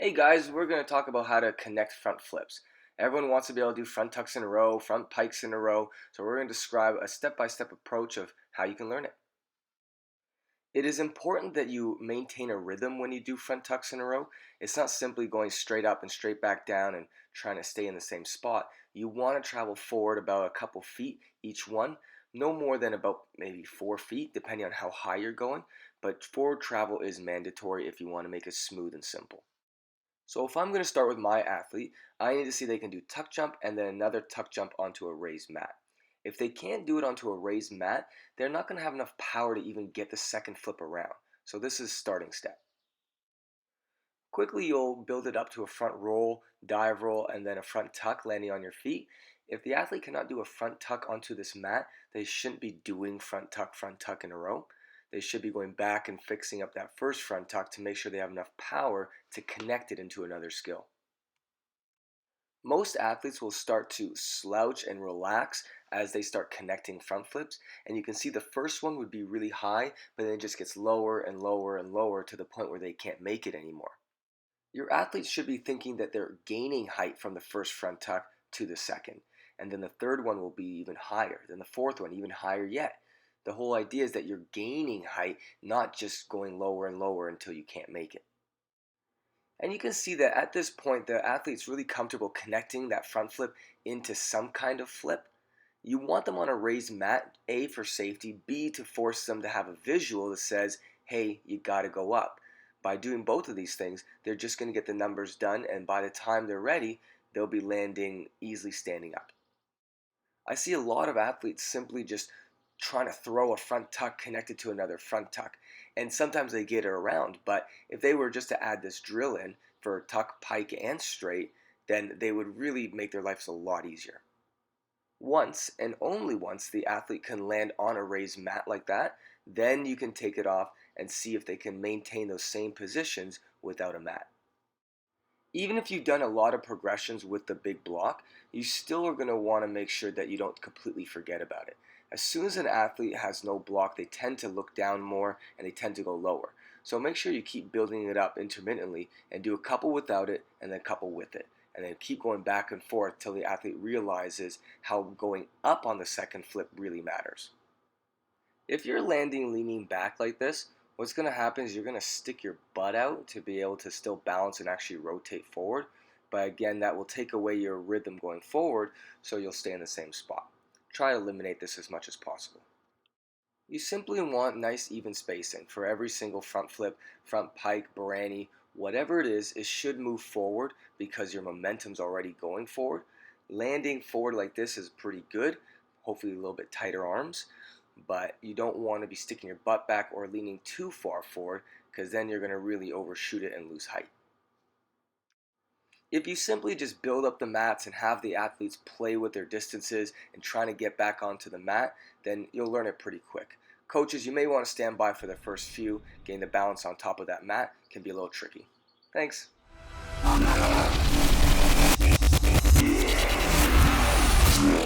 Hey guys, we're going to talk about how to connect front flips. Everyone wants to be able to do front tucks in a row, front pikes in a row, so we're going to describe a step-by-step approach of how you can learn it. It is important that you maintain a rhythm when you do front tucks in a row. It's not simply going straight up and straight back down and trying to stay in the same spot. You want to travel forward about a couple feet each one, no more than about maybe 4 feet, depending on how high you're going, but forward travel is mandatory if you want to make it smooth and simple. So if I'm going to start with my athlete, I need to see they can do tuck jump and then another tuck jump onto a raised mat. If they can't do it onto a raised mat, they're not going to have enough power to even get the second flip around. So this is starting step. Quickly you'll build it up to a front roll, dive roll, and then a front tuck landing on your feet. If the athlete cannot do a front tuck onto this mat, they shouldn't be doing front tuck in a row. They should be going back and fixing up that first front tuck to make sure they have enough power to connect it into another skill. Most athletes will start to slouch and relax as they start connecting front flips, and you can see the first one would be really high, but then it just gets lower and lower and lower to the point where they can't make it anymore. Your athletes should be thinking that they're gaining height from the first front tuck to the second, and then the third one will be even higher, then the fourth one even higher yet. The whole idea is that you're gaining height, not just going lower and lower until you can't make it. And you can see that at this point, the athlete's really comfortable connecting that front flip into some kind of flip. You want them on a raised mat, A, for safety, B, to force them to have a visual that says, hey, you got to go up. By doing both of these things, they're just going to get the numbers done, and by the time they're ready, they'll be landing easily standing up. I see a lot of athletes simply just trying to throw a front tuck connected to another front tuck, and sometimes they get it around, but if they were just to add this drill in for tuck, pike, and straight, then they would really make their lives a lot easier. Once, and only once, the athlete can land on a raised mat like that, then you can take it off and see if they can maintain those same positions without a mat. Even if you've done a lot of progressions with the big block, you still are going to want to make sure that you don't completely forget about it. As soon as an athlete has no block, they tend to look down more and they tend to go lower. So make sure you keep building it up intermittently and do a couple without it and then a couple with it. And then keep going back and forth till the athlete realizes how going up on the second flip really matters. If you're landing leaning back like this, what's going to happen is you're going to stick your butt out to be able to still balance and actually rotate forward. But again, that will take away your rhythm going forward, so you'll stay in the same spot. Try to eliminate this as much as possible. You simply want nice even spacing for every single front flip, front pike, Barani, whatever it is should move forward because your momentum's already going forward. Landing forward like this is pretty good, hopefully a little bit tighter arms, but you don't want to be sticking your butt back or leaning too far forward because then you're going to really overshoot it and lose height. If you simply just build up the mats and have the athletes play with their distances and trying to get back onto the mat, then you'll learn it pretty quick. Coaches, you may want to stand by for the first few. Getting the balance on top of that mat can be a little tricky. Thanks.